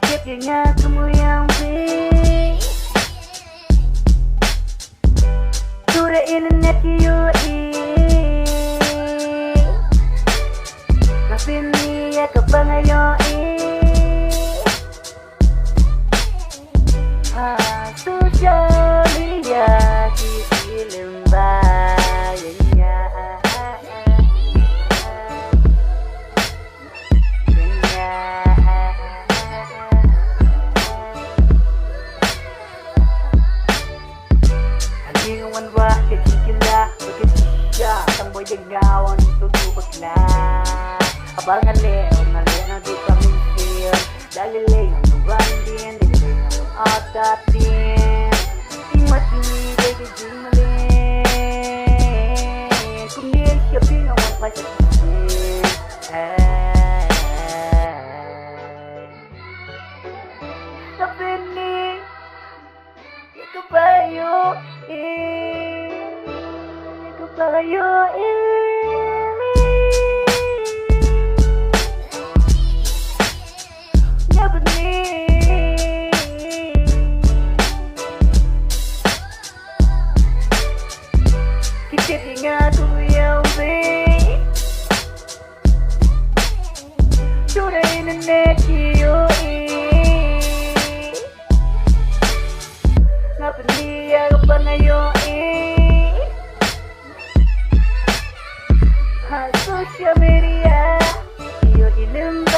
Kitipnya kamu yang beli sudah internet yoi Napini ya kapangayoi Social media kikilim bayanya Haliwan wa kikikila Bakisya Tamboy jagawan tutubag na Abangan leo Nalena di kami feel Dalilay ng randin Dalilay ng atatin Imatili Dagi jumalin Kumil siya pinawang pasasin Napini Ikabayo Ikabayo Napini Kitipnya yang beli sudah internet yoi Napini ya kapangayoi Social media yoi limba